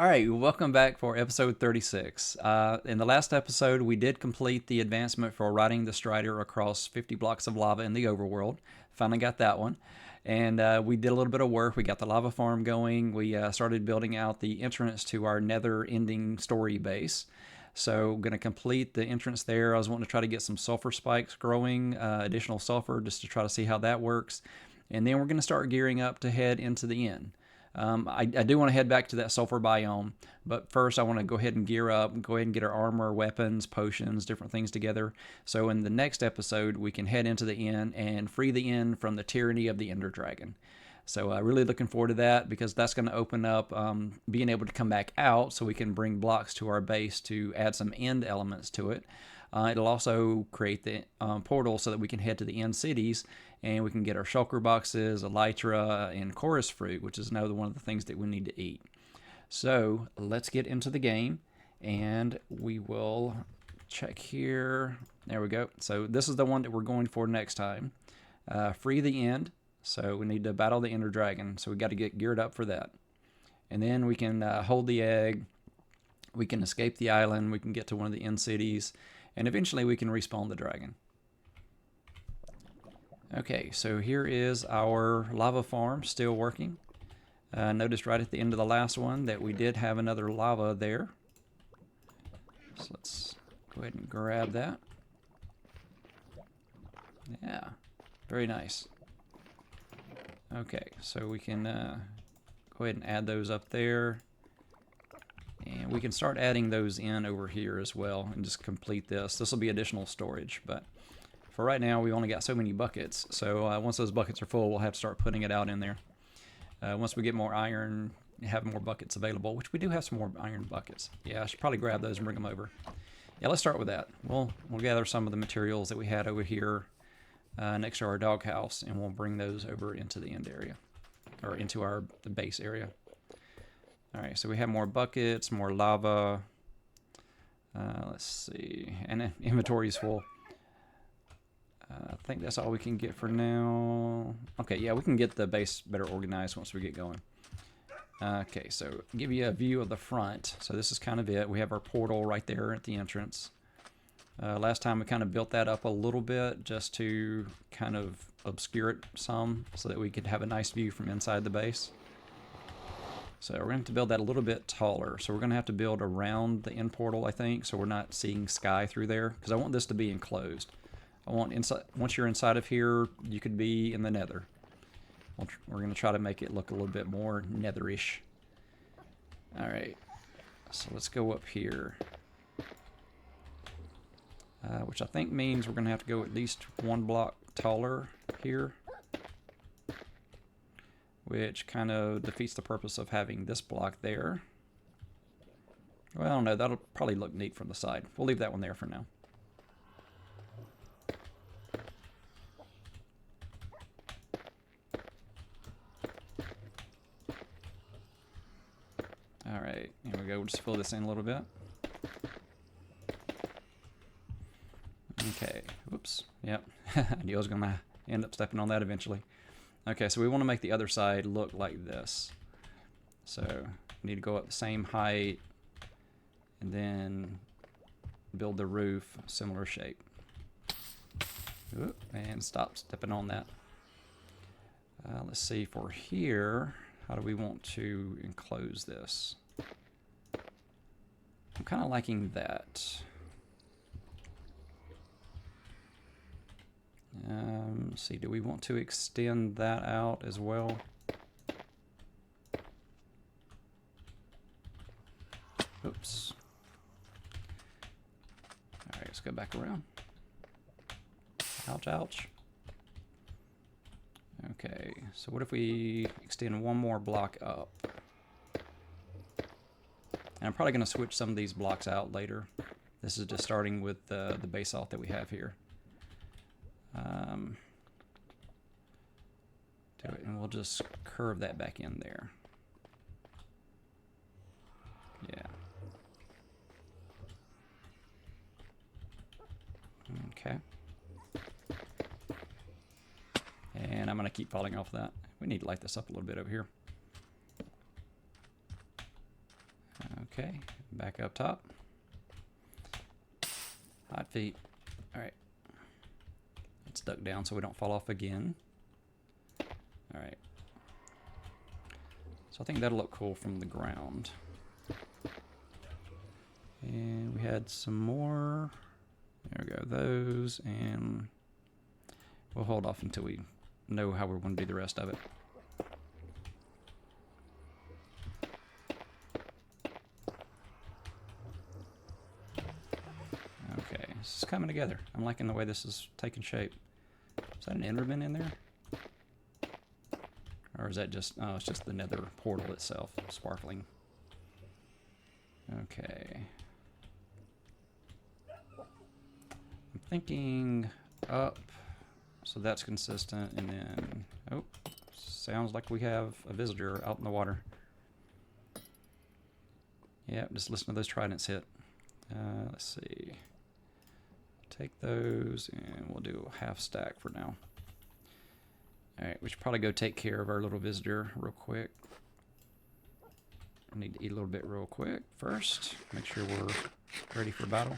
All right, welcome back for episode 36. In the last episode, we did complete the advancement for riding the Strider across 50 blocks of lava in the overworld. Finally got that one. And we did a little bit of work. We got the lava farm going. We started building out the entrance to our nether ending story base. So going to complete the entrance there. I was wanting to try to get some sulfur spikes growing, additional sulfur, just to try to see how that works. And then we're going to start gearing up to head into the inn. I do want to head back to that sulfur biome, but first I want to go ahead and gear up and go ahead and get our armor, weapons, potions, different things together. So in the next episode, we can head into the inn and free the inn from the tyranny of the Ender Dragon. So really looking forward to that because that's going to open up being able to come back out so we can bring blocks to our base to add some end elements to it. It'll also create the portal so that we can head to the end cities and we can get our shulker boxes, elytra, and chorus fruit, which is another one of the things that we need to eat. So let's get into the game and we will check here. There we go. So this is the one that we're going for next time. Free the end. So we need to battle the Ender Dragon. So we got to get geared up for that. And then we can hold the egg. We can escape the island. We can get to one of the end cities. And eventually we can respawn the dragon. Okay, so here is our lava farm still working. Noticed right at the end of the last one that we did have another lava there. So let's go ahead and grab that. Yeah, very nice. Okay, so we can go ahead and add those up there. And we can start adding those in over here as well and just complete this. This will be additional storage, but for right now we only got so many buckets. So once those buckets are full, we'll have to start putting it out in there. Once we get more iron, have more buckets available, which we do have some more iron buckets. Yeah, I should probably grab those and bring them over. Yeah, let's start with that. We'll gather some of the materials that we had over here next to our doghouse, and we'll bring those over into the end area, or into the base area. Alright, so we have more buckets, more lava. Let's see, and inventory is full. I think that's all we can get for now. Okay, yeah, we can get the base better organized once we get going. Okay, so give you a view of the front. So this is kind of it. We have our portal right there at the entrance. Last time we kind of built that up a little bit just to kind of obscure it some so that we could have a nice view from inside the base. So we're going to have to build that a little bit taller. So we're going to have to build around the end portal, I think, so we're not seeing sky through there, because I want this to be enclosed. I want inside. Once you're inside of here, you could be in the nether. We're going to try to make it look a little bit more netherish. All right, so let's go up here, which I think means we're going to have to go at least one block taller here, which kind of defeats the purpose of having this block there. Well, no, that'll probably look neat from the side. We'll leave that one there for now. Alright, here we go. We'll just fill this in a little bit. Okay, whoops. Yep, I knew I was going to end up stepping on that eventually. Okay, so we want to make the other side look like this. So we need to go up the same height and then build the roof similar shape. Oop, and stop stepping on that. Let's see, for here, how do we want to enclose this? I'm kind of liking that. Let's see, do we want to extend that out as well? Oops. Alright, let's go back around. Ouch, ouch. Okay, so what if we extend one more block up? And I'm probably going to switch some of these blocks out later. This is just starting with the basalt that we have here. Do it, and we'll just curve that back in there. Yeah. Okay. And I'm going to keep falling off that. We need to light this up a little bit over here. Okay, back up top. Hot feet. Alright. Let's duck down so we don't fall off again. Alright. So I think that'll look cool from the ground. And we had some more. There we go, those, and we'll hold off until we know how we're going to do the rest of it. Okay, this is coming together. I'm liking the way this is taking shape. Is that an Enderman in there? Or is that just, oh, it's just the Nether portal itself, sparkling. Okay. I'm thinking up, so that's consistent, and then, oh, sounds like we have a visitor out in the water. Yep, just listen to those tridents hit. Let's see. Take those, and we'll do a half stack for now. Alright, we should probably go take care of our little visitor real quick. I need to eat a little bit real quick first. Make sure we're ready for battle.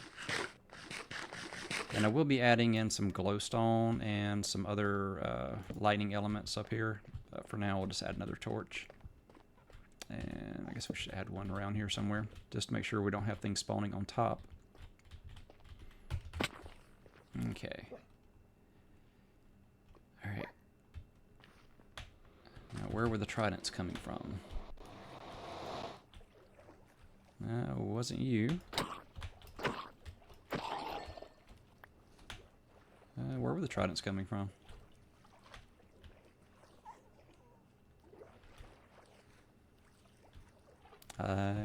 And I will be adding in some glowstone and some other lighting elements up here. For now, we'll just add another torch. And I guess we should add one around here somewhere, just to make sure we don't have things spawning on top. Okay. Alright. Now, where were the tridents coming from? It wasn't you. Where were the tridents coming from? I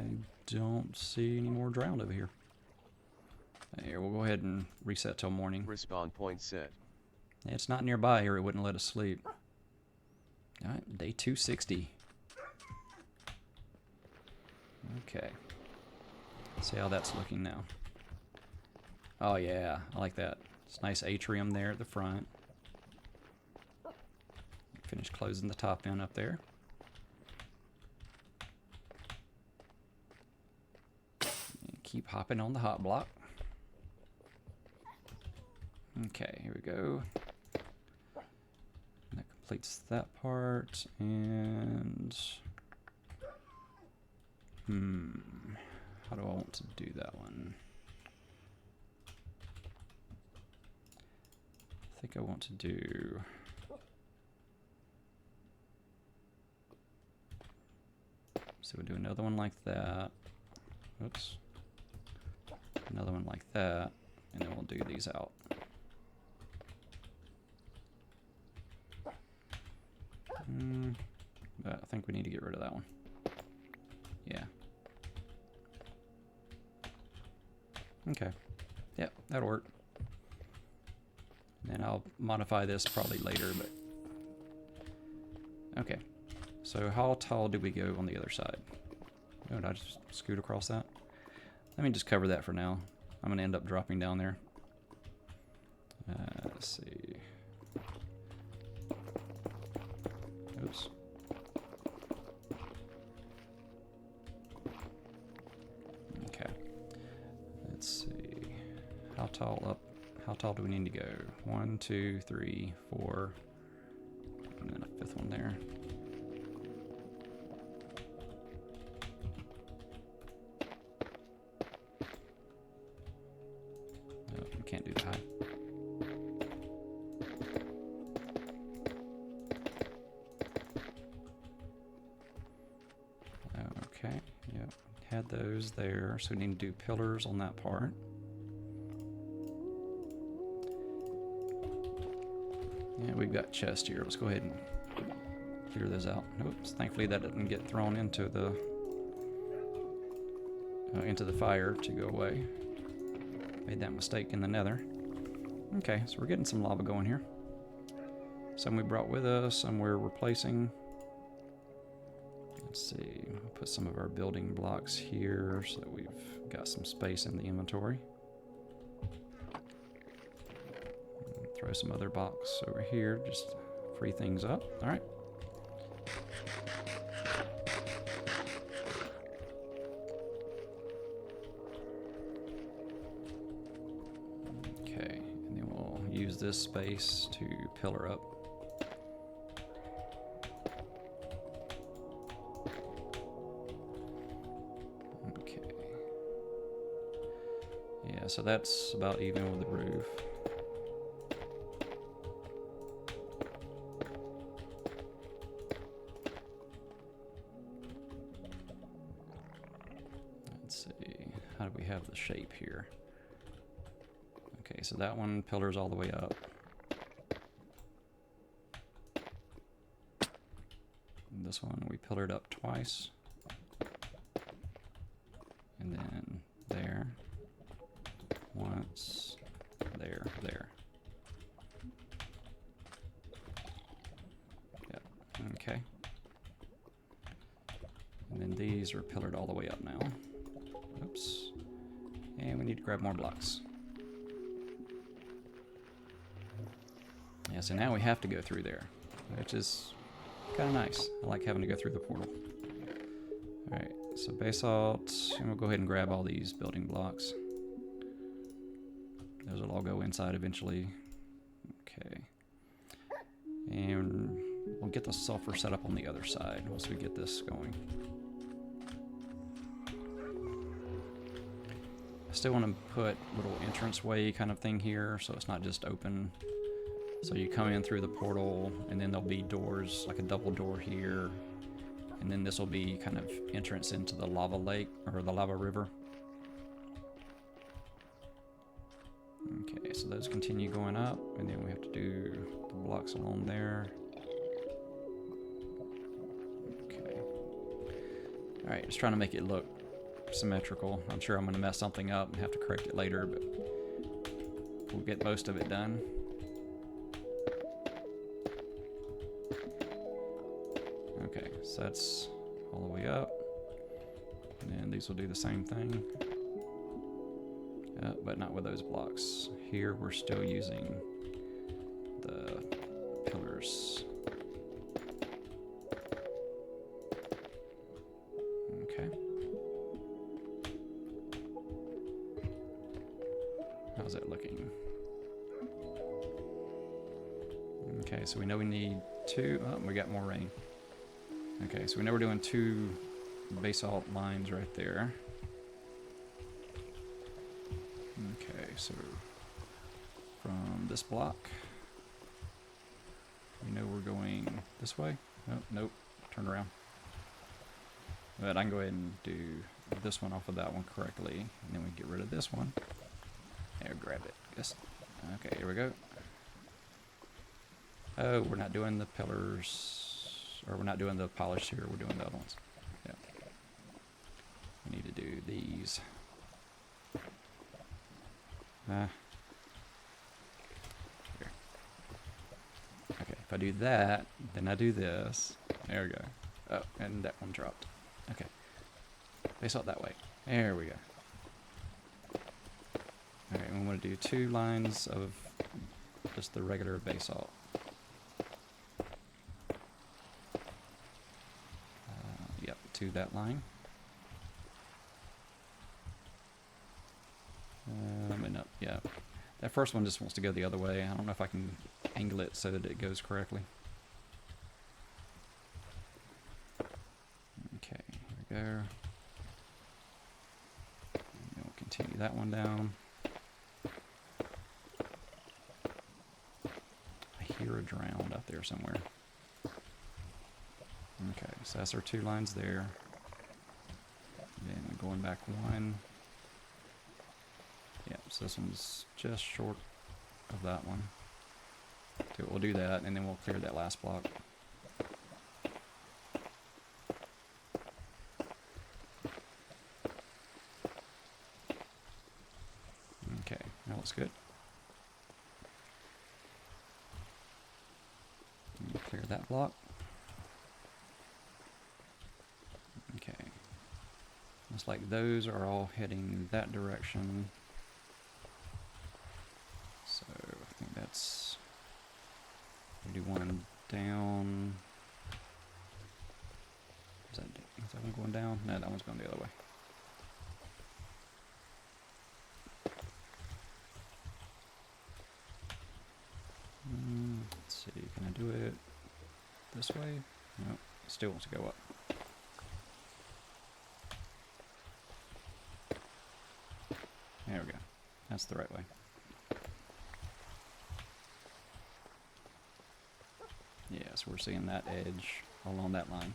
don't see any more drowned over here. Here, we'll go ahead and reset till morning. Respawn point set. It's not nearby here, it wouldn't let us sleep. Alright, day 260. Okay. Let's see how that's looking now. Oh yeah, I like that. It's a nice atrium there at the front. Finish closing the top end up there. And keep hopping on the hot block. Okay, here we go. That completes that part, and how do I want to do that one? I think I want to do so we'll do another one like that. Oops. Another one like that, and then we'll do these out. But I think we need to get rid of that one. Yeah. Okay. Yep, that'll work. And I'll modify this probably later, but... Okay. So how tall do we go on the other side? Oh, did I just scoot across that? Let me just cover that for now. I'm going to end up dropping down there. Let's see. Oops. Okay. Let's see. How tall up? How tall do we need to go? 1, 2, 3, 4, and then a fifth one there. Oh, we can't do that high. Okay, yep, had those there, so we need to do pillars on that part. Yeah, we've got chests here. Let's go ahead and clear those out. Oops, thankfully that didn't get thrown into the fire to go away. Made that mistake in the nether. Okay, so we're getting some lava going here. Some we brought with us, some we're replacing. Let's see, we'll put some of our building blocks here so that we've got some space in the inventory. Throw some other blocks over here, just free things up. All right. use this space to pillar up. Okay. Yeah, so that's about even with the roof. Let's see, how do we have the shape here? Okay, so that one pillars all the way up. And this one we pillared up twice. And then there. Once. There. There. Yep. Okay. And then these are pillared all the way up now. Oops. And we need to grab more blocks. Yeah, so now we have to go through there, which is kind of nice. I like having to go through the portal. Alright, so basalt, and we'll go ahead and grab all these building blocks. Those will all go inside eventually. Okay. And we'll get the sulfur set up on the other side once we get this going. I still want to put little entranceway kind of thing here, so it's not just open. So you come in through the portal, and then there'll be doors, like a double door here, and then this will be kind of entrance into the lava lake, or the lava river. Okay, so those continue going up, and then we have to do the blocks along there. Okay. Alright, just trying to make it look symmetrical. I'm sure I'm going to mess something up and have to correct it later, but we'll get most of it done. Okay, so that's all the way up. And then these will do the same thing. But not with those blocks. Here we're still using the pillars. Okay. How's that looking? Okay, so we know we need two. Oh, we got more rain. Okay, so we know we're doing two basalt lines right there. Okay, so from this block, we know we're going this way. Oh, nope, turn around. But I can go ahead and do this one off of that one correctly, and then we get rid of this one. There, grab it. Yes. Okay, here we go. Oh, we're not doing the pillars, or we're not doing the polished here, we're doing the other ones. Yeah. We need to do these. Here. Okay, if I do that, then I do this. There we go. Oh, and that one dropped. Okay. Basalt that way. There we go. Alright, we want to do two lines of just the regular basalt. Yep, to that line. And up, yeah. That first one just wants to go the other way. I don't know if I can angle it so that it goes correctly. Okay, here we go. And then we'll continue that one down. I hear a drowned out there somewhere. Okay, so that's our two lines there. Then going back one. Yeah, so this one's just short of that one. So we'll do that, and then we'll clear that last block. Okay, that looks good. And clear that block. Okay. Looks like those are all heading that direction. So I think that's, we do one down. Is that one going down? No, that one's going the other way. Can I do it this way? No, it still wants to go up. There we go. That's the right way. Yeah, so we're seeing that edge along that line.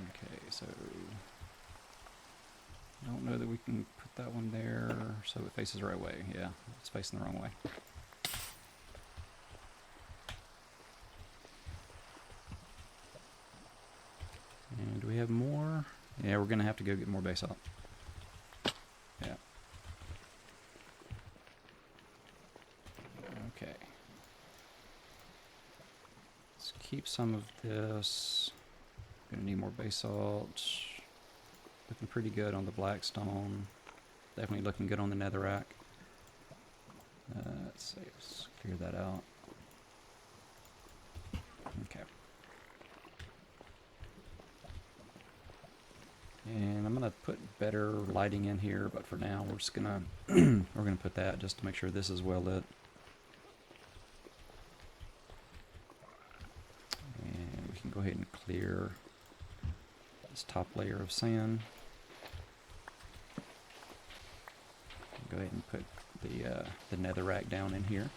Okay, so I don't know that we can put that one there so it faces the right way. Yeah, it's facing the wrong way. And do we have more? Yeah, we're going to have to go get more basalt. Yeah. Okay. Let's keep some of this. Gonna need more basalt. Looking pretty good on the blackstone. Definitely looking good on the netherrack. Let's see, let's clear that out. Okay. And I'm gonna put better lighting in here, but for now we're just gonna we're gonna put that just to make sure this is well lit. And we can go ahead and clear this top layer of sand. Go ahead and put the netherrack down in here.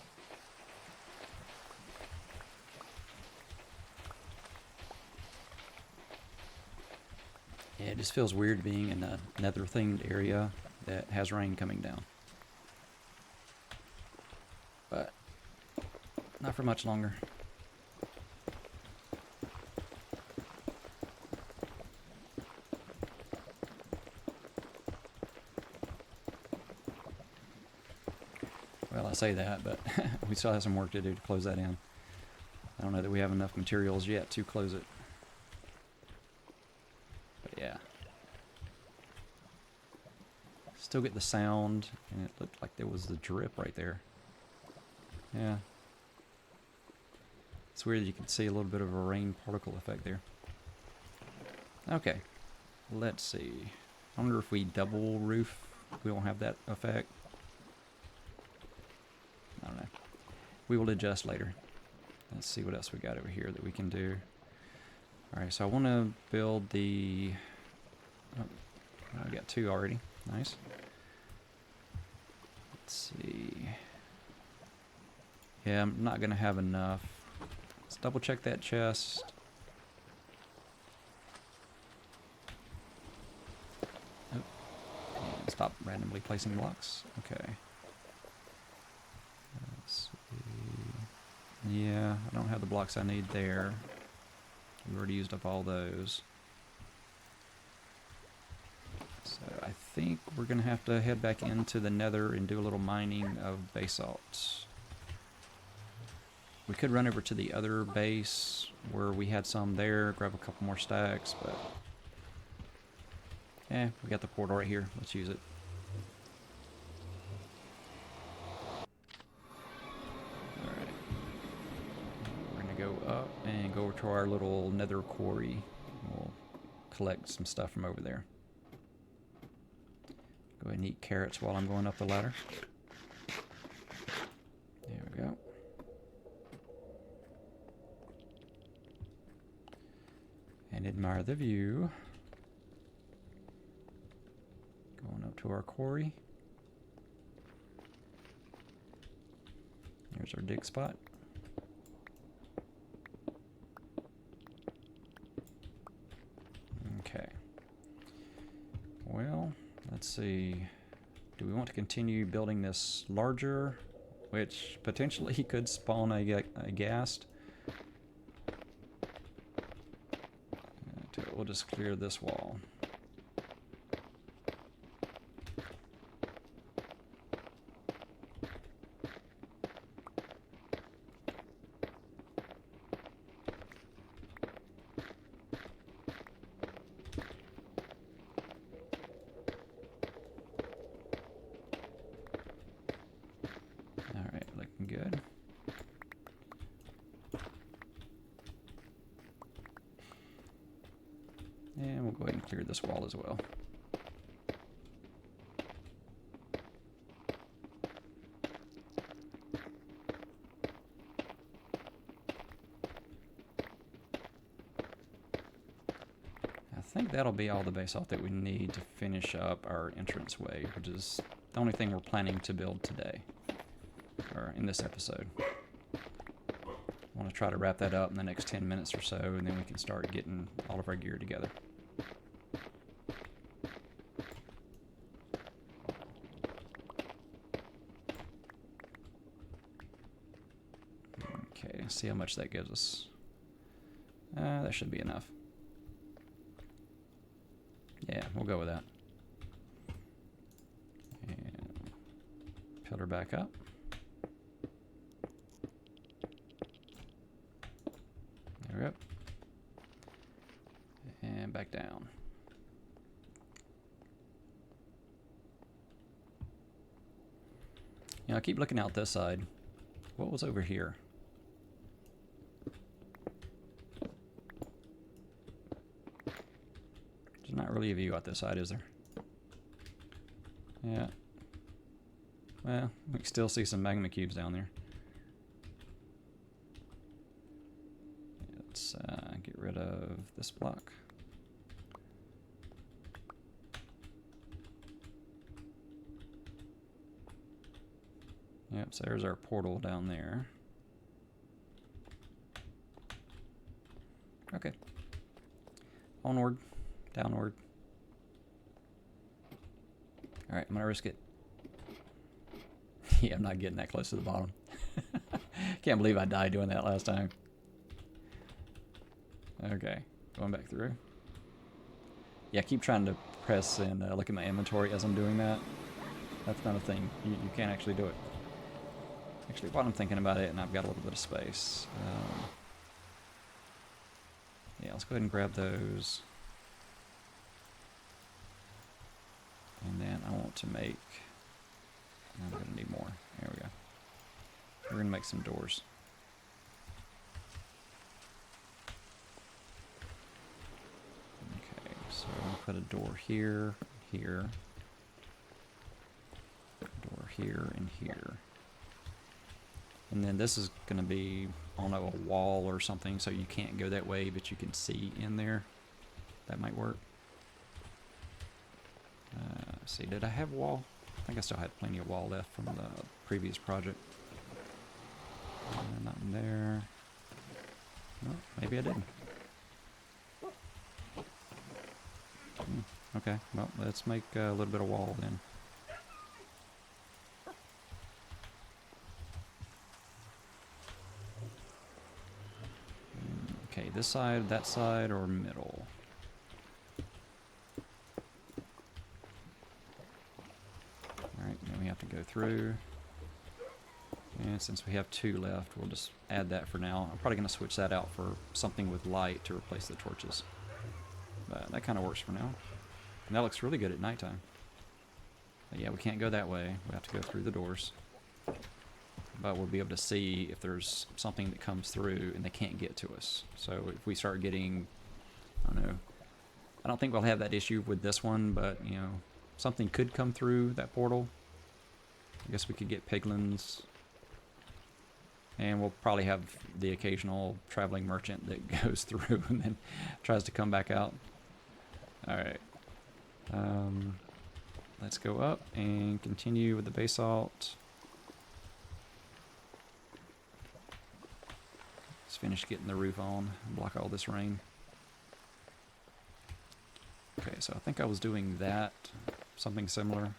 Yeah, it just feels weird being in a nether-themed area that has rain coming down. But not for much longer. Well, I say that, but we still have some work to do to close that in. I don't know that we have enough materials yet to close it. But yeah. Still get the sound, and it looked like there was the drip right there. Yeah. It's weird that you can see a little bit of a rain particle effect there. Okay. Let's see. I wonder if we double roof, we won't have that effect. I don't know. We will adjust later. Let's see what else we got over here that we can do. Alright, so I want to build the... Oh, I got two already. Nice. Let's see. Yeah, I'm not going to have enough. Let's double check that chest. Oh. And stop randomly placing blocks. Okay. Let's see. Yeah, I don't have the blocks I need there. We've already used up all those. So I think we're going to have to head back into the nether and do a little mining of basalt. We could run over to the other base where we had some there, grab a couple more stacks, but... we got the portal right here. Let's use it. Alright. We're going to go up and go over to our little nether quarry. We'll collect some stuff from over there. Go ahead and eat carrots while I'm going up the ladder. There we go. And admire the view. Going up to our quarry. There's our dig spot. Okay. Well, let's see. Do we want to continue building this larger, which potentially could spawn a ghast? We'll just clear this wall. Alright, looking good. And we'll go ahead and clear this wall as well. think that'll be all the basalt that we need to finish up our entranceway, which is the only thing we're planning to build today, or in this episode. I want to try to wrap that up in the next 10 minutes or so, and then we can start getting all of our gear together. Okay, see how much that gives us. That should be enough. Yeah, we'll go with that. And pillar back up. There we go. And back down. You know, I keep looking out this side. What was over here? There's not really a view out this side, is there? Yeah. Well, we can still see some magma cubes down there. Let's get rid of this block. Yep, so there's our portal down there. Okay. Onward. Downward. Alright, I'm gonna risk it. Yeah, I'm not getting that close to the bottom. Can't believe I died doing that last time. Okay, going back through. Yeah, I keep trying to press and look at my inventory as I'm doing that. That's not a thing. You can't actually do it. Actually, while I'm thinking about it, and I've got a little bit of space. Yeah, let's go ahead and grab those. And then I want to make... I'm going to need more. There we go. We're going to make some doors. Okay, so I'm going to put a door here, here, door here, and here. And then this is going to be on a wall or something, so you can't go that way, but you can see in there. That might work. See, did I have wall? I think I still had plenty of wall left from the previous project. Nothing there. No, maybe I didn't. Okay, well, let's make a little bit of wall then. Okay, this side, that side, or middle? Alright, then we have to go through. And since we have 2 left, we'll just add that for now. I'm probably going to switch that out for something with light to replace the torches. But that kind of works for now. And that looks really good at nighttime. But yeah, we can't go that way. We have to go through the doors. But we'll be able to see if there's something that comes through and they can't get to us. So if we start getting, I don't know, I don't think we'll have that issue with this one, but, you know, something could come through that portal. I guess we could get piglins. And we'll probably have the occasional traveling merchant that goes through and then tries to come back out. Alright. Let's go up and continue with the basalt. Let's finish getting the roof on and block all this rain. Okay, so I think I was doing that. Something similar.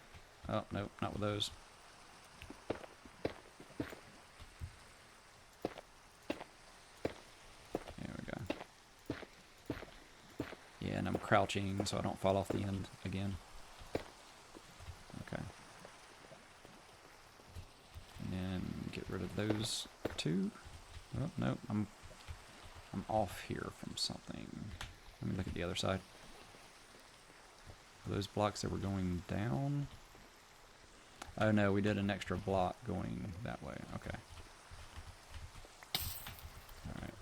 Oh, nope, not with those. There we go. Yeah, and I'm crouching so I don't fall off the end again. Okay. And then get rid of those 2. Oh, nope, I'm off here from something. Let me look at the other side. Are those blocks that were going down? Oh no, we did an extra block going that way. Okay. Alright.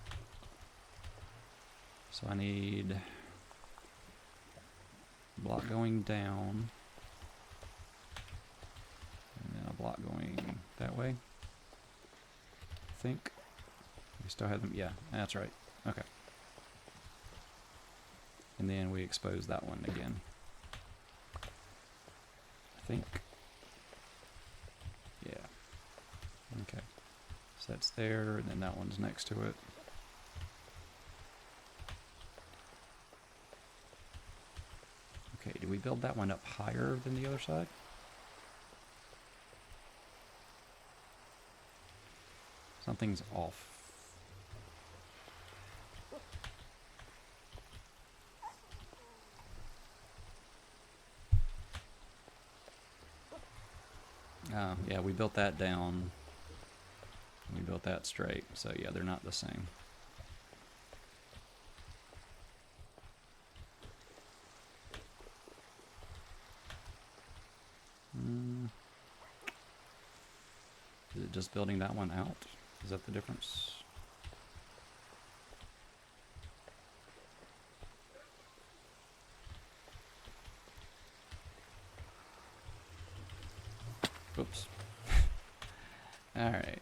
So I need a block going down. And then a block going that way. I think. We still have them. Yeah, that's right. Okay. and then we expose that one again. I think. Yeah. Okay. So that's there, and then that one's next to it. Okay, do we build that one up higher than the other side? Something's off. Yeah, we built that down. We built that straight, so yeah, they're not the same. Is it just building that one out? Is that the difference? Oops. Alright.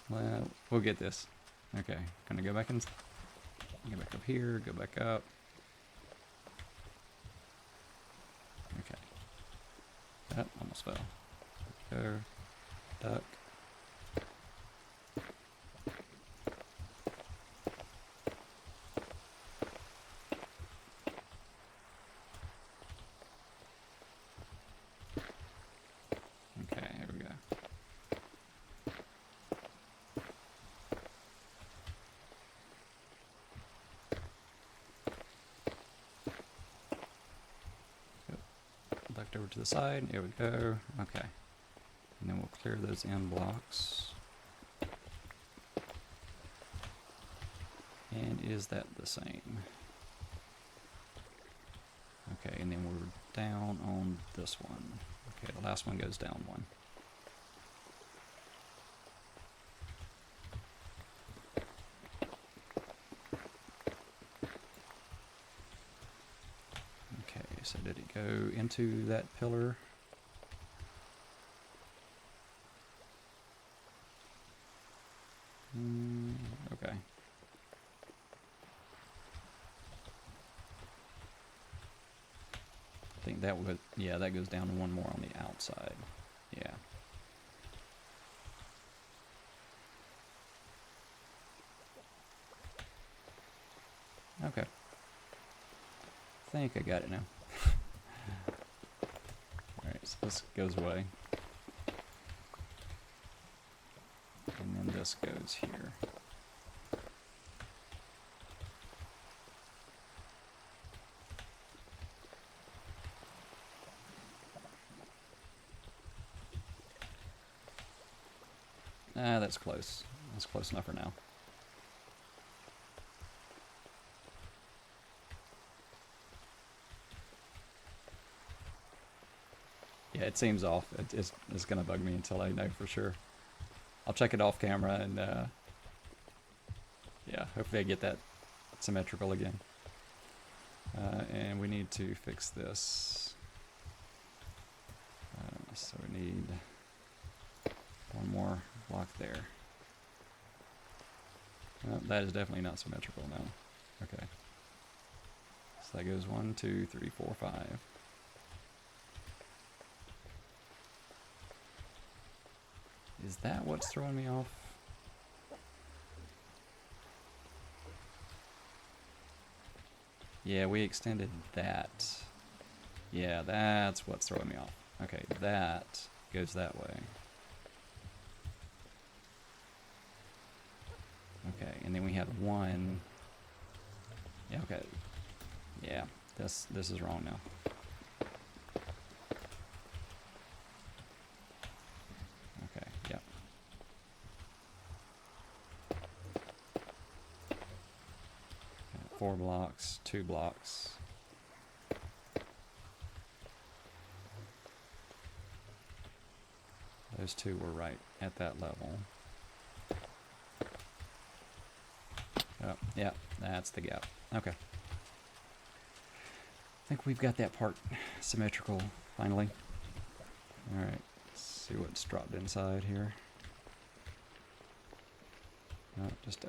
Well, we'll get this. Okay, gonna go back and get back up here, go back up. Okay. That almost fell. Go. Duck. Okay, here we go. Ducked over to the side. Here we go. Okay. And then we'll clear those end blocks. And is that the same? Okay, and then we're down on this one. Okay, the last one goes down one. Okay, so did it go into that pillar? Okay. I think that would, yeah, that goes down one more on the outside. Yeah. Okay. I think I got it now. Alright, so this goes away. And then this goes here. Ah, that's close. That's close enough for now. Yeah, it seems off. It's going to bug me until I know for sure. I'll check it off camera and, yeah, hopefully I get that symmetrical again. And we need to fix this. So we need one more block there. That is definitely not symmetrical now. Okay. So that goes 1, 2, 3, 4, 5. Is that what's throwing me off? Yeah, we extended that. Yeah, that's what's throwing me off. Okay, that goes that way. Okay, and then we had one. Yeah, okay. Yeah, this is wrong now. Okay, yeah. Okay, 4 blocks, 2 blocks. Those two were right at that level. Oh, yeah, that's the gap. Okay. I think we've got that part symmetrical, finally. Alright, let's see what's dropped inside here. No, just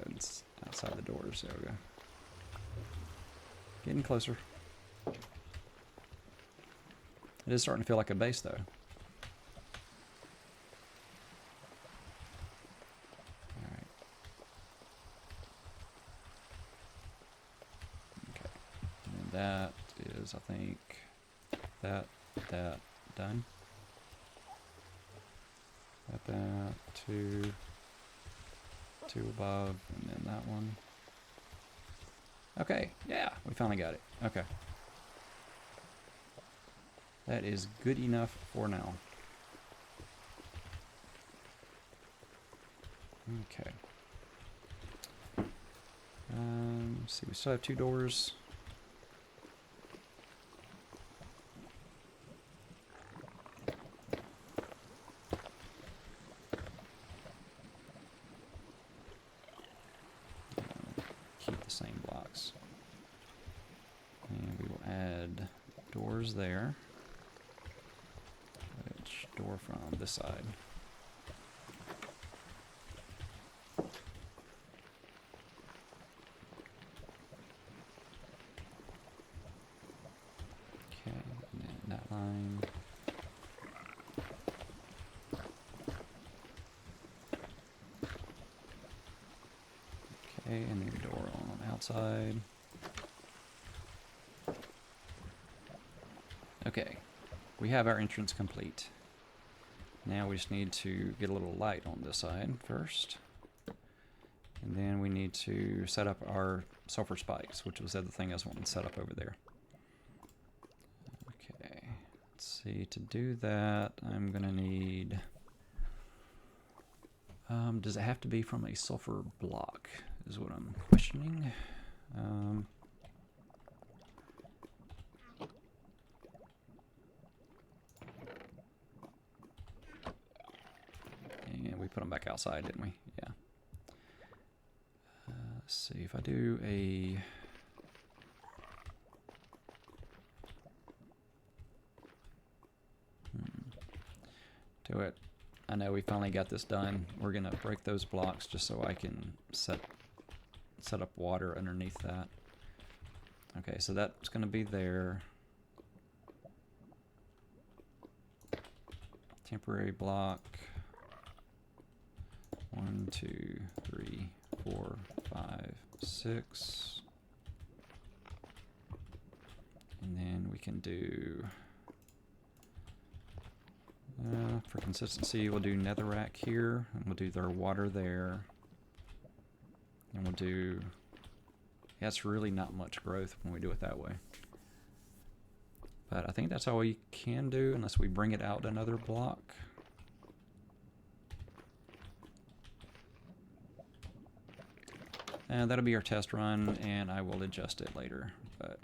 outside the doors. There we go. Getting closer. It is starting to feel like a base, though. Alright. Okay. And that is, I think, that, done. That, two above, and then that one. Okay, yeah, we finally got it. Okay. That is good enough for now. Okay. Let's see, we still have 2 doors. Keep the same blocks. And we will add doors there. Which door from this side? Okay, and then that line. Okay, and then door on the outside. Okay, we have our entrance complete. Now we just need to get a little light on this side first. And then we need to set up our sulfur spikes, which was the other thing I was wanting to set up over there. Okay, let's see, to do that, I'm gonna need... does it have to be from a sulfur block, is what I'm questioning. And we put them back outside, didn't we? Yeah. Let's see, if I do a... Do it. I know we finally got this done. We're gonna break those blocks just so I can set up water underneath that. Okay, so that's gonna be there. Temporary block. 1, 2, 3, 4, 5, 6. And then we can do... for consistency, we'll do netherrack here, and we'll do their water there. And we'll do... Yeah, it's really not much growth when we do it that way. But I think that's all we can do, unless we bring it out another block. And that'll be our test run, and I will adjust it later. But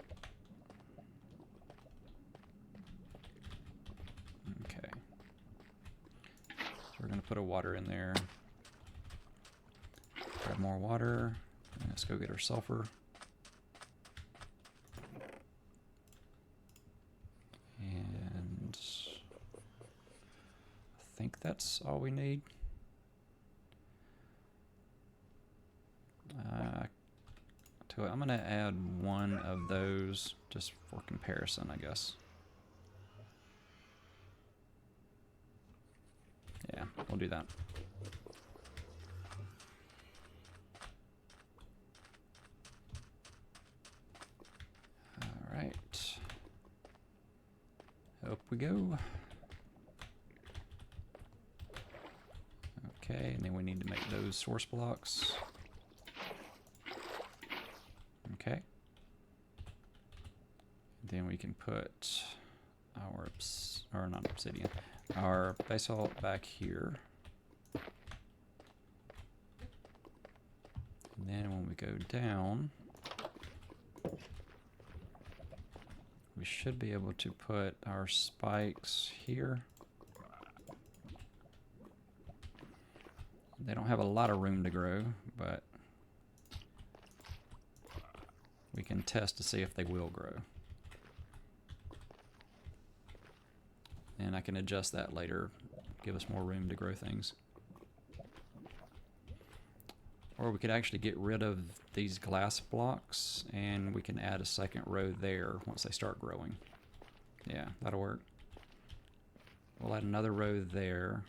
okay. So we're going to put a water in there. Grab more water. And let's go get our sulfur. And I think that's all we need. I'm going to add one of those just for comparison, I guess. Yeah, we'll do that. All right. Up we go. Okay, and then we need to make those source blocks. Okay. Then we can put our, or not obsidian, our basalt back here. And then when we go down, we should be able to put our spikes here. They don't have a lot of room to grow, but we can test to see if they will grow. And I can adjust that later, give us more room to grow things. Or we could actually get rid of these glass blocks and we can add a second row there once they start growing. Yeah, that'll work. We'll add another row there.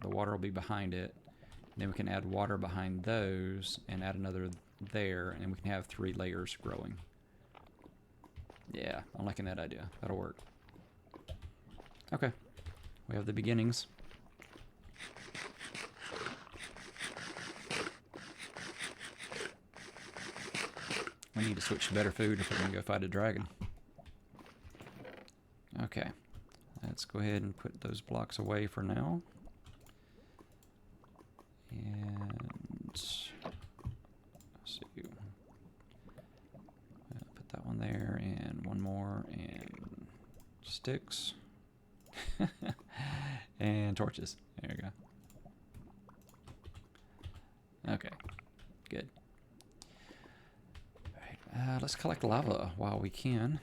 The water will be behind it. Then we can add water behind those and add another there, and we can have 3 layers growing. Yeah, I'm liking that idea. That'll work. Okay, we have the beginnings. We need to switch to better food if we're going to go fight a dragon. Okay, let's go ahead and put those blocks away for now. And let's see. Put that one there, and one more, and sticks. And torches. There you go. Okay, good. Alright, let's collect lava while we can.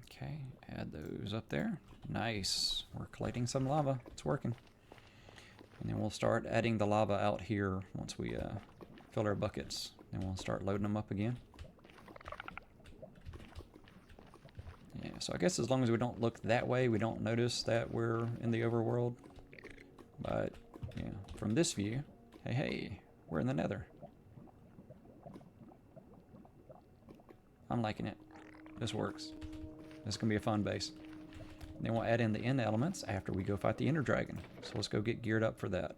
Okay, add those up there. Nice. We're collecting some lava. It's working. And then we'll start adding the lava out here once we fill our buckets. Then we'll start loading them up again. Yeah, so I guess as long as we don't look that way, we don't notice that we're in the overworld. But, yeah, from this view, hey, we're in the Nether. I'm liking it. This works. This is going to be a fun base. And then we'll add in the end elements after we go fight the Ender Dragon. So let's go get geared up for that.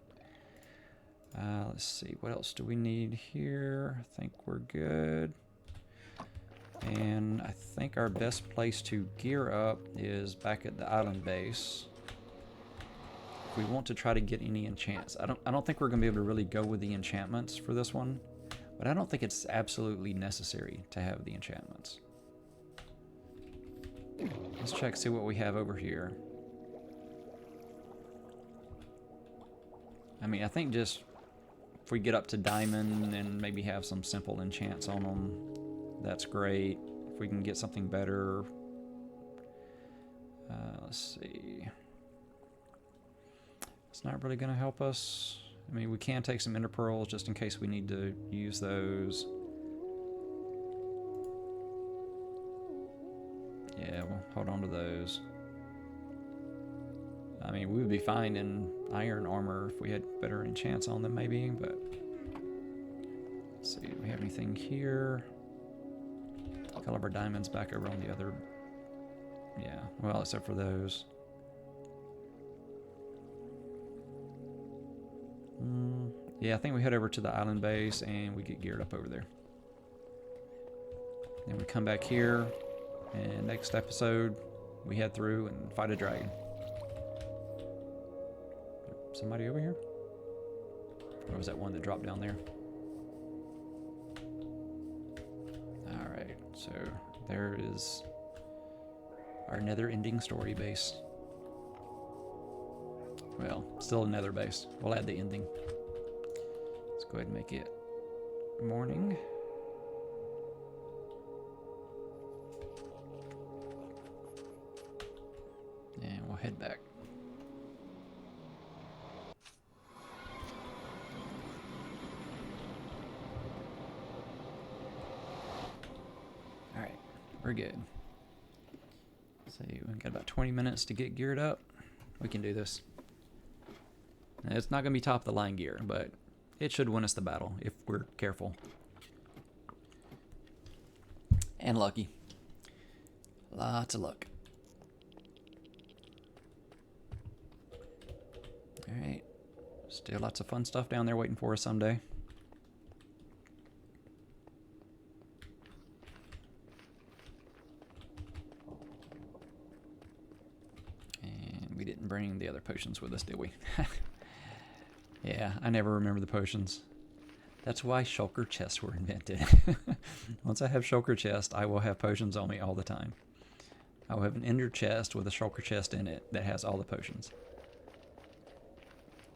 Let's see, what else do we need here? I think we're good. And I think our best place to gear up is back at the island base. If we want to try to get any enchants. I don't think we're going to be able to really go with the enchantments for this one. But I don't think it's absolutely necessary to have the enchantments. Let's check, see what we have over here. I mean, I think just if we get up to diamond and maybe have some simple enchants on them, that's great. If we can get something better. Let's see. It's not really going to help us. I mean, we can take some ender pearls just in case we need to use those. Yeah, we'll hold on to those. I mean, we would be fine in iron armor if we had better enchants on them, maybe, but... Let's see, do we have anything here? A couple of our diamonds back over on the other... Yeah, well, except for those. Yeah, I think we head over to the island base and we get geared up over there. Then we come back here, and next episode, we head through and fight a dragon. Somebody over here? Or was that one that dropped down there? Alright, so there is our nether-ending story base. Well, still a nether base. We'll add the ending. Let's go ahead and make it morning. And we'll head back. Alright, we're good. So we've got about 20 minutes to get geared up. We can do this. Now, it's not going to be top of the line gear, but it should win us the battle if we're careful. And lucky. Lots of luck. Alright. Still lots of fun stuff down there waiting for us someday. And we didn't bring the other potions with us, did we? Yeah, I never remember the potions. That's why shulker chests were invented. Once I have shulker chest, I will have potions on me all the time. I will have an ender chest with a shulker chest in it that has all the potions.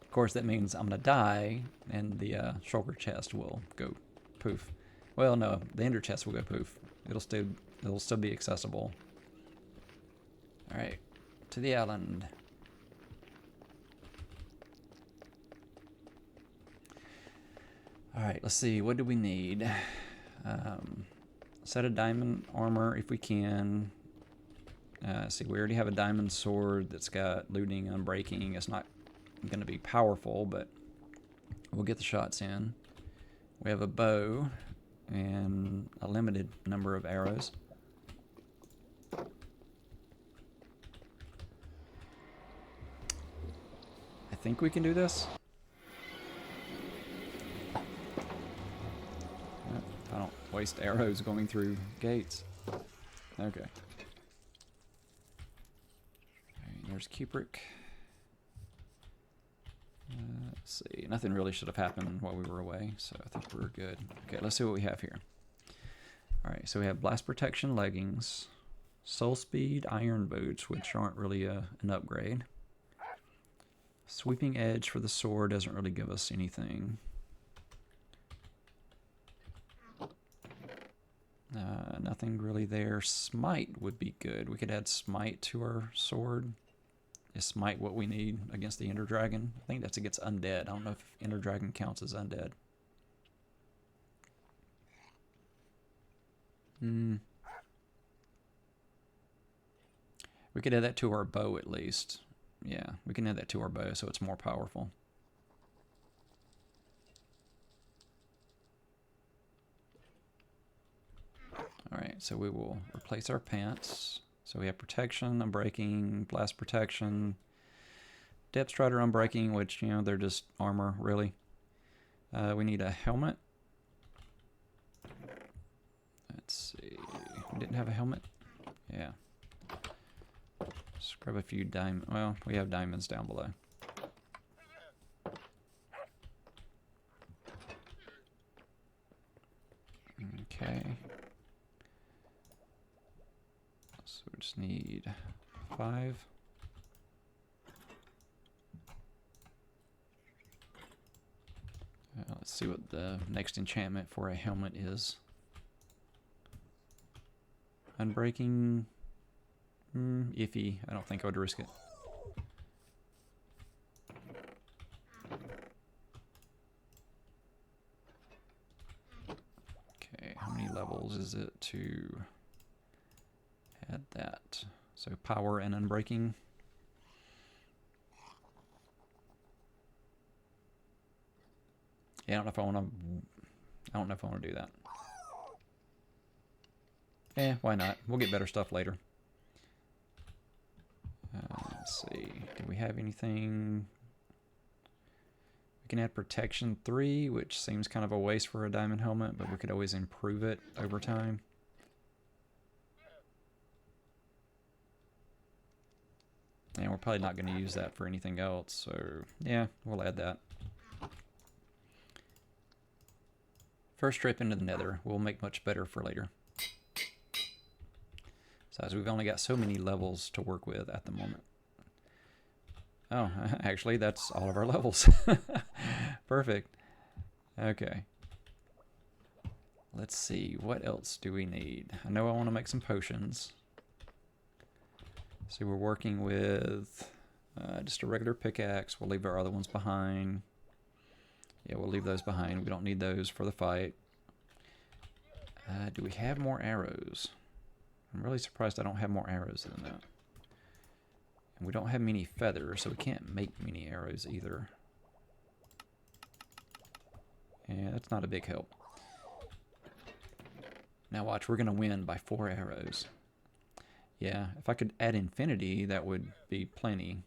Of course, that means I'm going to die, and the shulker chest will go poof. Well, no, the ender chest will go poof. It'll still be accessible. All right, to the island. Alright, let's see. What do we need? Set of diamond armor if we can. See, we already have a diamond sword that's got looting and unbreaking. It's not going to be powerful, but we'll get the shots in. We have a bow and a limited number of arrows. I think we can do this. I don't waste arrows going through gates. Okay. There's Kubrick. Let's see. Nothing really should have happened while we were away, so I think we're good. Okay, let's see what we have here. Alright, so we have blast protection leggings, soul speed iron boots, which aren't really an upgrade. Sweeping edge for the sword doesn't really give us anything. Nothing really there. Smite would be good. We could add smite to our sword. Is smite what we need against the Ender Dragon? I think that's against undead. I don't know if Ender Dragon counts as undead. We could add that to our bow at least. Yeah, we can add that to our bow so it's more powerful. Alright, so we will replace our pants. So we have protection, unbreaking, blast protection, depth strider, unbreaking, which, you know, they're just armor, really. We need a helmet. Let's see. We didn't have a helmet? Yeah. Let's grab a few diamonds. Well, we have diamonds down below. Okay. So we just need 5. Let's see what the next enchantment for a helmet is. Unbreaking. Iffy. I don't think I would risk it. Okay, how many levels is it to add that? So power and unbreaking. Yeah, I don't know if I want to do that. Eh, why not? We'll get better stuff later. Let's see. Do we have anything? We can add protection 3, which seems kind of a waste for a diamond helmet, but we could always improve it over time. And we're probably not going to use that for anything else, so yeah, we'll add that. First trip into the Nether will make much better for later. So as we've only got so many levels to work with at the moment. Oh, actually that's all of our levels. Perfect. Okay. Let's see, what else do we need? I know I want to make some potions. So we're working with just a regular pickaxe. We'll leave our other ones behind. Yeah, we'll leave those behind. We don't need those for the fight. Do we have more arrows? I'm really surprised I don't have more arrows than that. And we don't have many feathers, so we can't make many arrows either. Yeah, that's not a big help. Now watch, we're going to win by 4 arrows. Yeah, if I could add infinity, that would be plenty.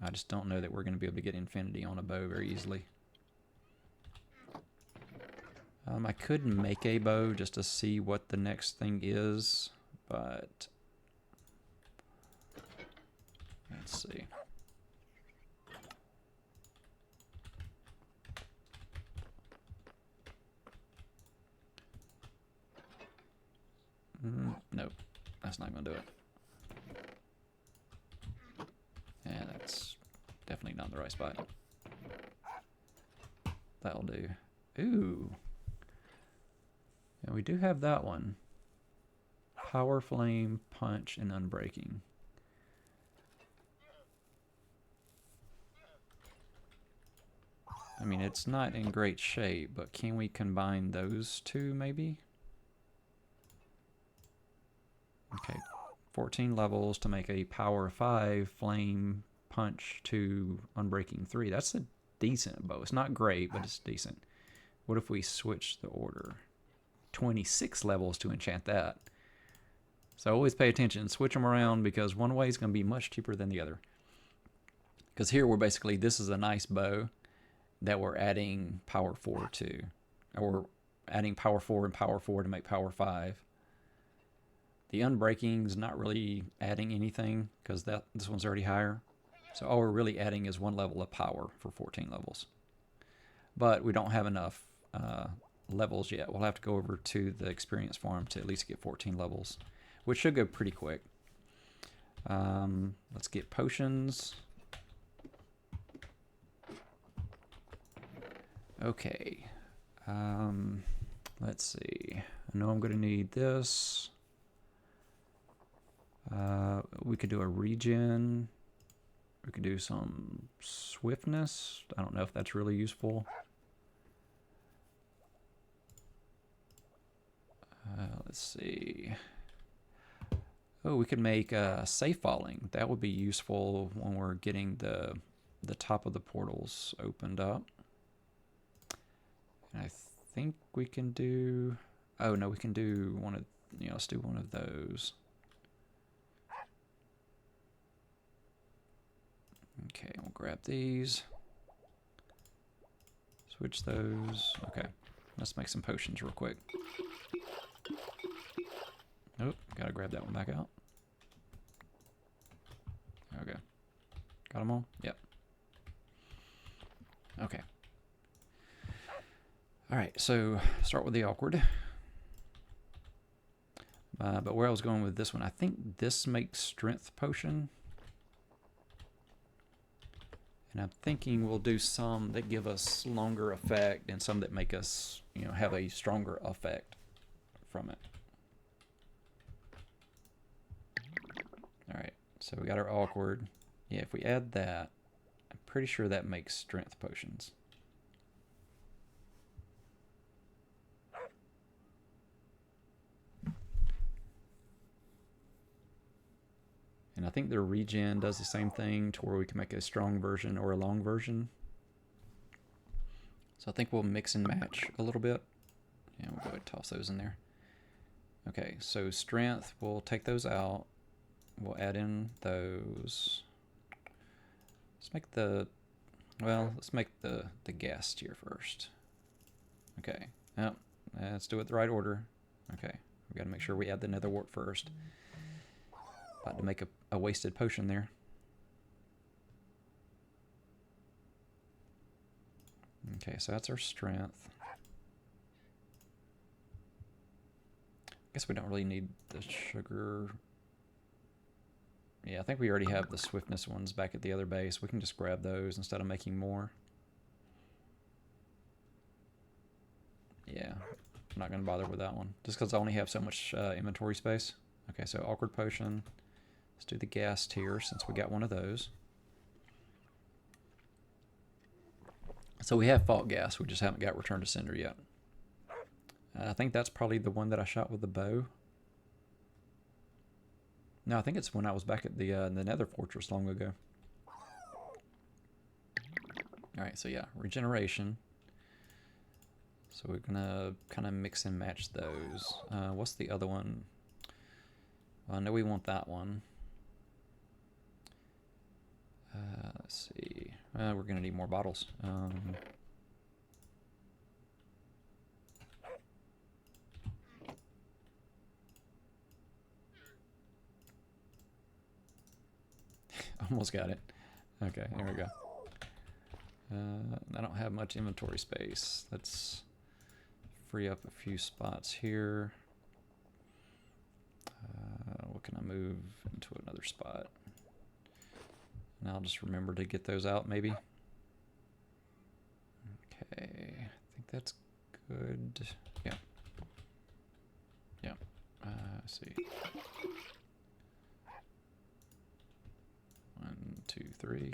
I just don't know that we're going to be able to get infinity on a bow very easily. I could make a bow just to see what the next thing is, but let's see. Nope, that's not going to do it. Yeah, that's definitely not in the right spot. That'll do. Ooh. And we do have that one. Power, flame, punch, and unbreaking. I mean, it's not in great shape, but can we combine those two maybe? Okay, 14 levels to make a power 5 flame punch 2 unbreaking 3. That's a decent bow. It's not great, but it's decent. What if we switch the order? 26 levels to enchant that. So always pay attention, switch them around, because one way is going to be much cheaper than the other. Because here we're basically, this is a nice bow that we're adding power 4 to. Or we're adding power 4 and power 4 to make power 5. The unbreaking is not really adding anything because this one's already higher. So all we're really adding is 1 level of power for 14 levels. But we don't have enough levels yet. We'll have to go over to the experience farm to at least get 14 levels, which should go pretty quick. Let's get potions. Okay. Let's see. I know I'm going to need this. We could do a regen. We could do some swiftness. I don't know if that's really useful. Let's see. Oh, we could make safe falling. That would be useful when we're getting the top of the portals opened up. And I think we can do... Oh, no, we can do one of... let's do one of those. Okay, we'll grab these. Switch those. Okay, let's make some potions real quick. Oh, gotta grab that one back out. Okay. Got them all? Yep. Okay. Alright, so start with the awkward. But where I was going with this one, I think this makes strength potion. And I'm thinking we'll do some that give us longer effect and some that make us, have a stronger effect from it. Alright, so we got our awkward. Yeah, if we add that, I'm pretty sure that makes strength potions. And I think the regen does the same thing to where we can make a strong version or a long version. So I think we'll mix and match a little bit. Yeah, we'll go ahead and toss those in there. Okay, so strength, we'll take those out. We'll add in those. Let's make let's make the gas tier first. Okay, now let's do it the right order. Okay, we got to make sure we add the nether wart first. About to make a wasted potion there. Okay, so that's our strength. I guess we don't really need the sugar. Yeah, I think we already have the swiftness ones back at the other base. We can just grab those instead of making more. Yeah, I'm not going to bother with that one. Just because I only have so much inventory space. Okay, so awkward potion. Let's do the gas tier since we got one of those. So we have fought gas, we just haven't got return to sender yet. I think that's probably the one that I shot with the bow. No, I think it's when I was back at the Nether Fortress long ago. Alright, so yeah, regeneration. So we're gonna kind of mix and match those. What's the other one? Well, I know we want that one. Let's see. We're going to need more bottles. Almost got it. Okay, here we go. I don't have much inventory space. Let's free up a few spots here. What can I move into another spot? And I'll just remember to get those out, maybe. Okay, I think that's good. Yeah. Yeah. Let's see. 1, 2, 3.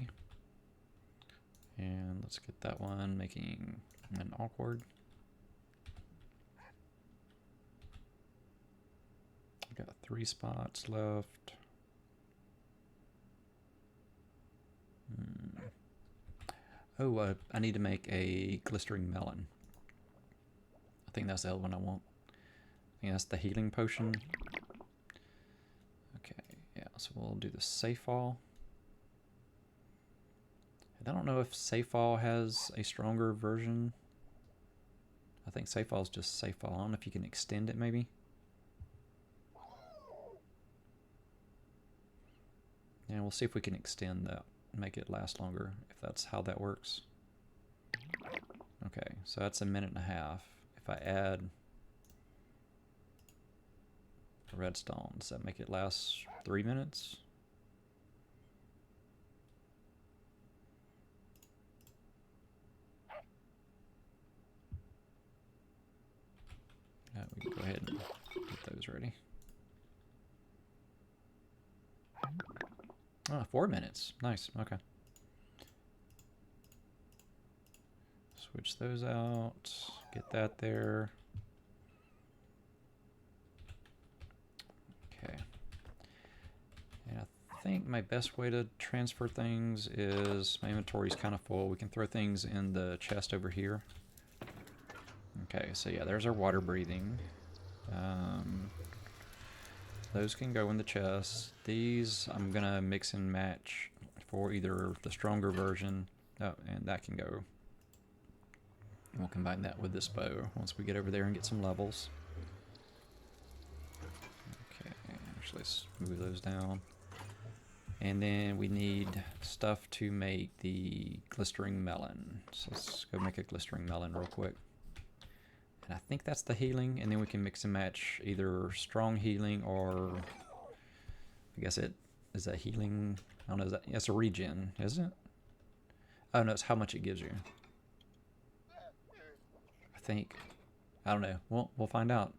And let's get that one making an awkward. Got 3 spots left. Oh, I need to make a glistering melon. I think that's the other one I want. I think that's the healing potion. Okay, yeah, so we'll do the safe fall. I don't know if safe fall has a stronger version. I think safe fall is just safe fall. I don't know if you can extend it maybe. And we'll see if we can extend that, make it last longer, if that's how that works. Okay, so that's 1.5 minutes. If I add redstone, does that make it last 3 minutes? Yeah, we can go ahead and get those ready. Oh, 4 minutes. Nice. Okay. Switch those out. Get that there. Okay. And I think my best way to transfer things is my inventory's kind of full. We can throw things in the chest over here. Okay, so yeah, there's our water breathing. Those can go in the chest. These I'm gonna mix and match for either the stronger version. Oh, and that can go. We'll combine that with this bow once we get over there and get some levels. Okay, actually let's move those down. And then we need stuff to make the glistering melon. So let's go make a glistering melon real quick. And I think that's the healing, and then we can mix and match either strong healing or I guess it is a healing. I don't know, is that, it's a regen, isn't it? Oh no, it's how much it gives you. I think. I don't know. We'll find out.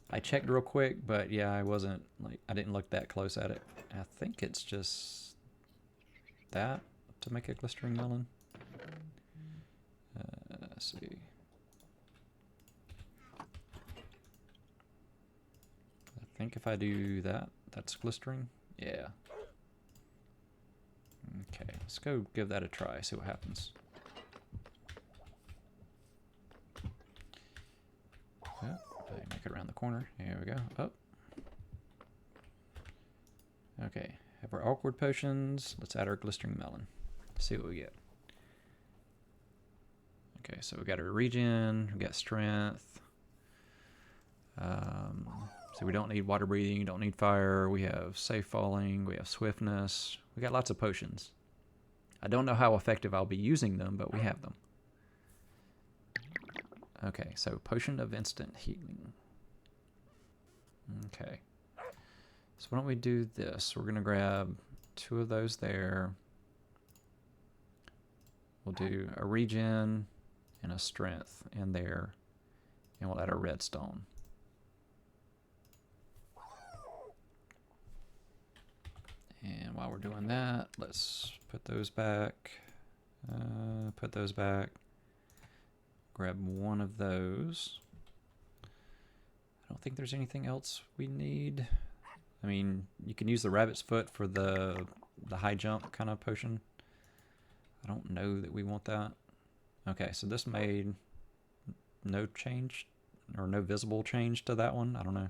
I checked real quick, but yeah, I didn't look that close at it. I think it's just that to make a glistering melon. Let's see. I think if I do that, that's glistering. Yeah. Okay, let's go give that a try, see what happens. Oh, make it around the corner. Here we go. Oh. Okay, have our awkward potions. Let's add our glistering melon. See what we get. Okay, so we got our regen, we got strength. So we don't need water breathing, don't need fire. We have safe falling, we have swiftness. We got lots of potions. I don't know how effective I'll be using them, but we have them. Okay, so potion of instant healing. Okay. So why don't we do this? We're gonna grab 2 of those there. We'll do a regen and a strength in there, and we'll add a redstone. And while we're doing that, let's put those back. Put those back. Grab 1 of those. I don't think there's anything else we need. I mean, you can use the rabbit's foot for the high jump kind of potion. I don't know that we want that. Okay, so this made no change, or no visible change to that one. I don't know.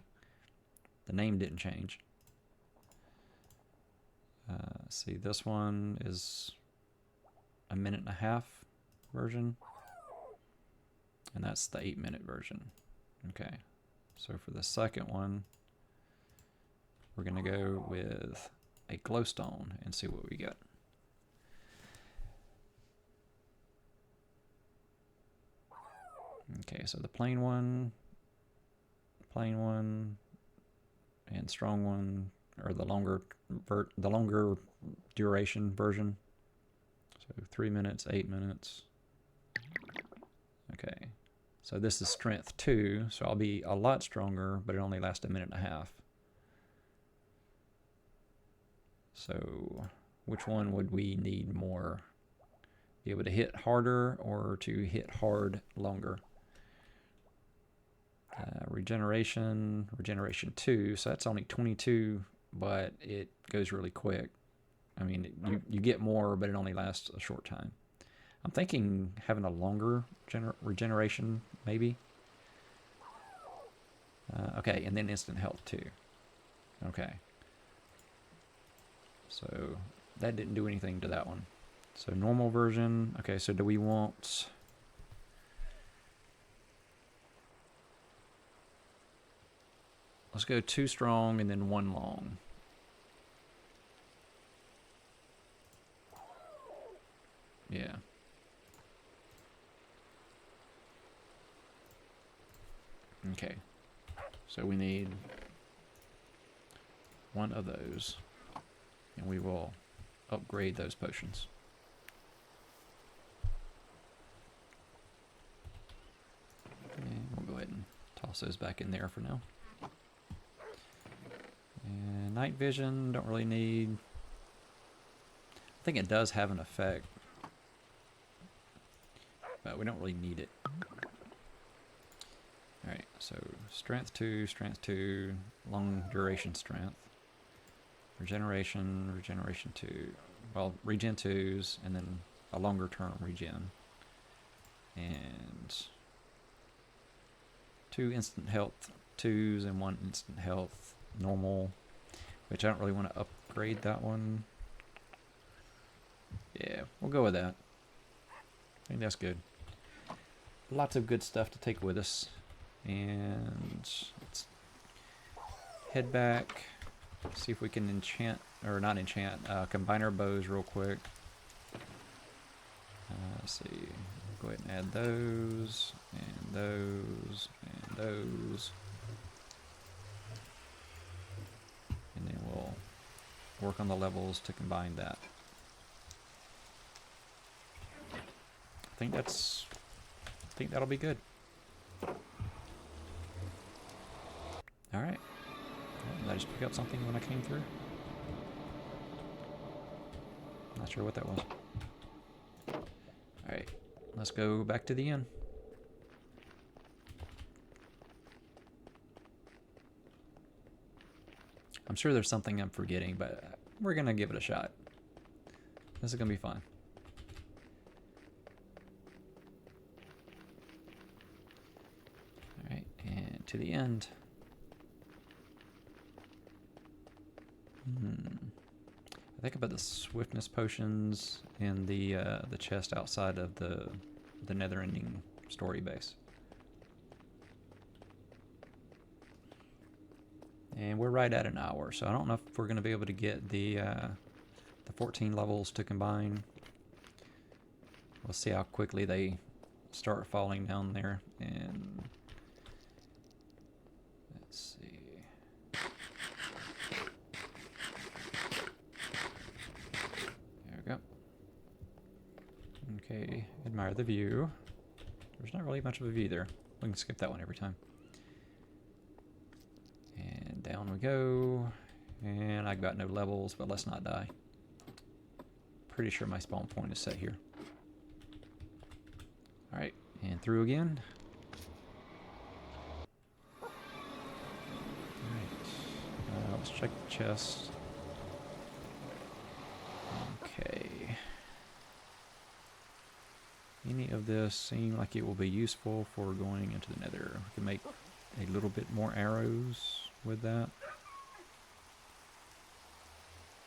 The name didn't change. See, this one is 1.5 minutes version, and that's the 8-minute version. Okay, so for the second one, we're gonna go with a glowstone and see what we get. Okay, so the plain one, and strong one, or the longer duration version. So 3 minutes, 8 minutes. Okay, so this is strength 2, so I'll be a lot stronger, but it only lasts 1.5 minutes. So which one would we need more? be able to hit harder or to hit hard longer. Regeneration 2, so that's only 22, but it goes really quick. I mean, you get more, but it only lasts a short time. I'm thinking having a longer regeneration, maybe. Okay, and then instant health too. Okay. So that didn't do anything to that one. So normal version. Okay, so do we want... Let's go 2 strong and then 1 long. Yeah. Okay. So we need 1 of those. And we will upgrade those potions. And we'll go ahead and toss those back in there for now. And night vision, don't really need. I think it does have an effect, but we don't really need it. Alright, so strength 2, long duration strength. Regeneration 2. Well, regen 2s, and then a longer term regen. And 2 instant health 2s and 1 instant health normal, which I don't really want to upgrade that one. Yeah, we'll go with that. I think that's good. Lots of good stuff to take with us. And let's head back, see if we can enchant, or not enchant, combine our bows real quick. Let's see, go ahead and add those, and those, and those. And then we'll work on the levels to combine that. I think that'll be good. Alright. Did I just pick up something when I came through? Not sure what that was. Alright. Let's go back to the inn. I'm sure there's something I'm forgetting, but we're going to give it a shot. This is going to be fun. Alright, and to the end. I think about the swiftness potions in the chest outside of the nether-ending story base. And we're right at an hour, so I don't know if we're going to be able to get the 14 levels to combine. We'll see how quickly they start falling down there. And let's see. Okay, admire the view. There's not really much of a view there. We can skip that one every time. And down we go. And I've got no levels, but let's not die. Pretty sure my spawn point is set here. Alright, and through again. Alright, let's check the chest. Okay. Any of this seem like it will be useful for going into the nether. We can make a little bit more arrows with that.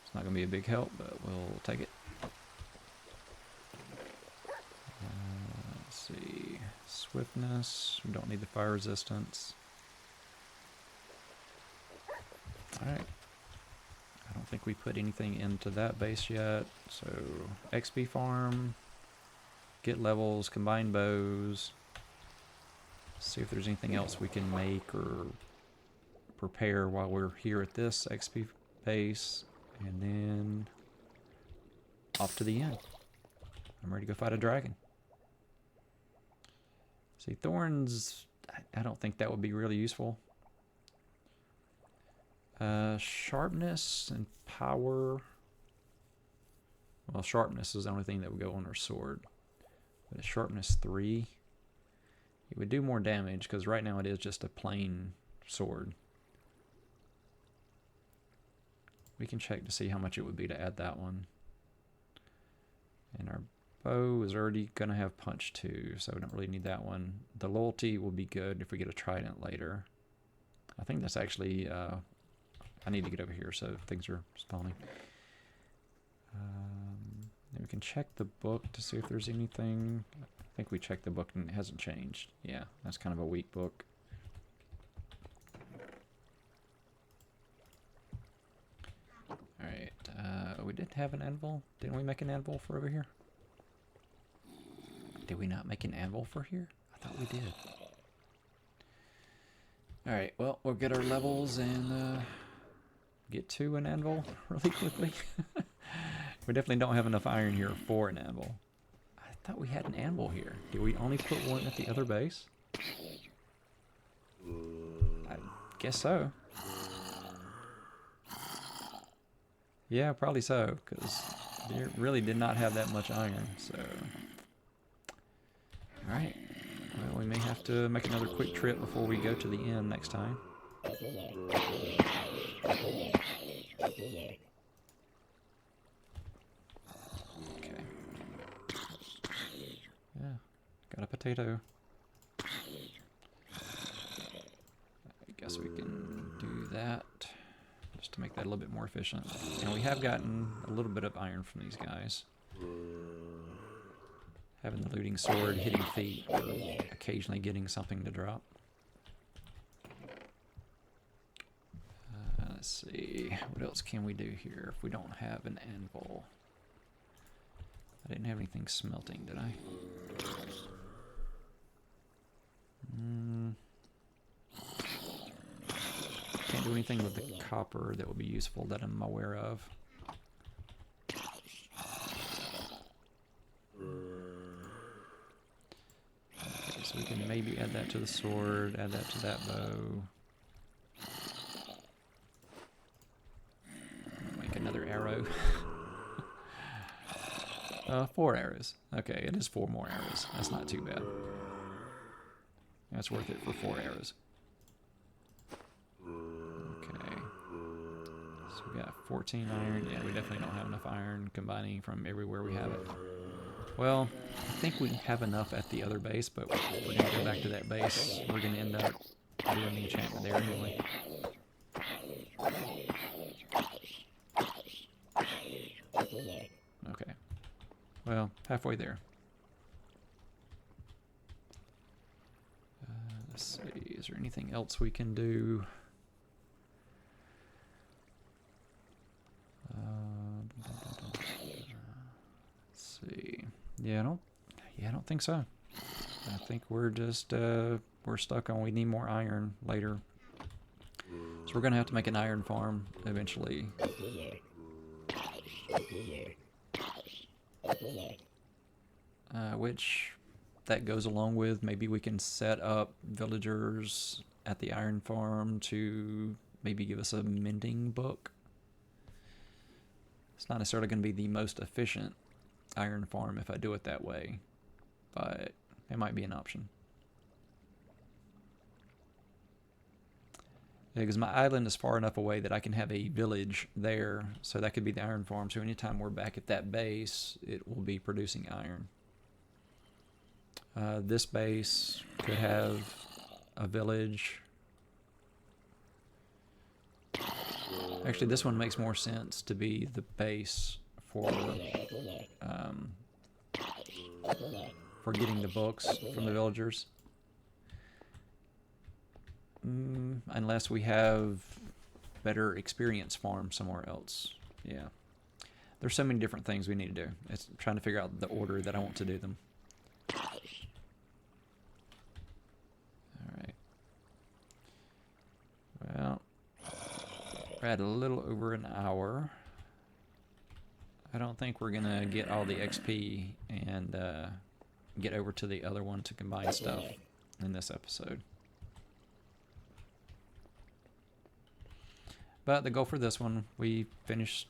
It's not going to be a big help, but we'll take it. Let's see. Swiftness. We don't need the fire resistance. Alright. I don't think we put anything into that base yet. So, XP farm. Get levels, combine bows, see if there's anything else we can make or prepare while we're here at this XP base, and then off to the end. I'm ready to go fight a dragon. See, thorns, I don't think that would be really useful. Sharpness and power. Well, sharpness is the only thing that would go on our sword. but it's sharpness 3. It would do more damage because right now it is just a plain sword. We can check to see how much it would be to add that one. And our bow is already going to have punch 2, so we don't really need that one. The loyalty will be good if we get a trident later. I think that's actually... I need to get over here so things are spawning. Then we can check the book to see if there's anything. I think we checked the book and it hasn't changed. Yeah, that's kind of a weak book. Alright, we did have an anvil. Didn't we make an anvil for over here? Did we not make an anvil for here? I thought we did. Alright, well, we'll get our levels and get to an anvil really quickly. We definitely don't have enough iron here for an anvil. I thought we had an anvil here. Did we only put one at the other base? I guess so. Yeah, probably so, because it really did not have that much iron, so... Alright, well, we may have to make another quick trip before we go to the inn next time. Okay. Yeah, got a potato. I guess we can do that. Just to make that a little bit more efficient. And we have gotten a little bit of iron from these guys. Having the looting sword, hitting feet, or occasionally getting something to drop. Let's see, what else can we do here if we don't have an anvil? I didn't have anything smelting, did I? Can't do anything with the copper that will be useful that I'm aware of. Okay, so we can maybe add that to the sword, add that to that bow. Make another arrow. 4 arrows. Okay, it is 4 more arrows. That's not too bad. That's worth it for 4 arrows. Okay. So we got 14 iron. Yeah, we definitely don't have enough iron combining from everywhere we have it. Well, I think we have enough at the other base, but we're going to go back to that base. We're going to end up doing the enchantment there anyway. Okay. Well, halfway there. Let's see, is there anything else we can do? Let's see. Yeah, I don't think so. I think we're just we're stuck on we need more iron later. So we're gonna have to make an iron farm eventually. Which that goes along with maybe we can set up villagers at the iron farm to maybe give us a mending book. It's not necessarily going to be the most efficient iron farm if I do it that way, but it might be an option. Yeah, because my island is far enough away that I can have a village there, so that could be the iron farm. So anytime we're back at that base, it will be producing iron. This base could have a village. Actually, this one makes more sense to be the base for getting the books from the villagers. Unless we have better experience farms somewhere else. Yeah. There's so many different things we need to do. It's trying to figure out the order that I want to do them. Alright. Well, we're at a little over an hour. I don't think we're going to get all the XP and get over to the other one to combine stuff in this episode. But the goal for this one, we finished,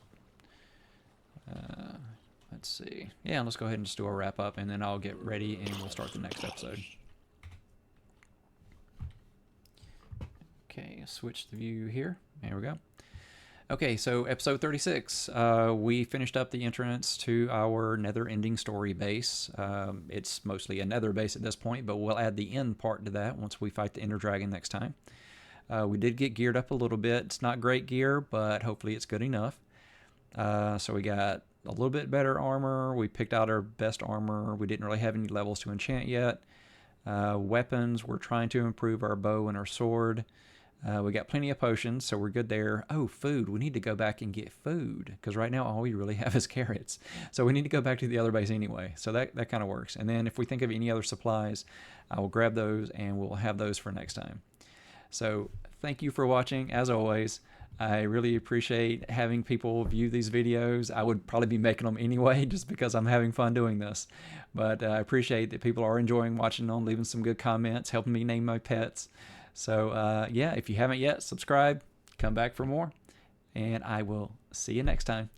let's let's see. Yeah, let's go ahead and just do a wrap up, and then I'll get ready and we'll start the next episode. Okay, switch the view here. There we go. Okay, so episode 36. We finished up the entrance to our nether ending story base. It's mostly a nether base at this point, but we'll add the end part to that once we fight the ender dragon next time. We did get geared up a little bit. It's not great gear, but hopefully it's good enough. So we got a little bit better armor. We picked out our best armor. We didn't really have any levels to enchant yet. Weapons, we're trying to improve our bow and our sword. We got plenty of potions, so we're good there. Oh, food. We need to go back and get food, because right now all we really have is carrots. So we need to go back to the other base anyway. So that kind of works. And then if we think of any other supplies, I will grab those, and we'll have those for next time. So thank you for watching, as always. I really appreciate having people view these videos. I would probably be making them anyway just because I'm having fun doing this. But I appreciate that people are enjoying watching them, leaving some good comments, helping me name my pets. So yeah, if you haven't yet, subscribe, come back for more, and I will see you next time.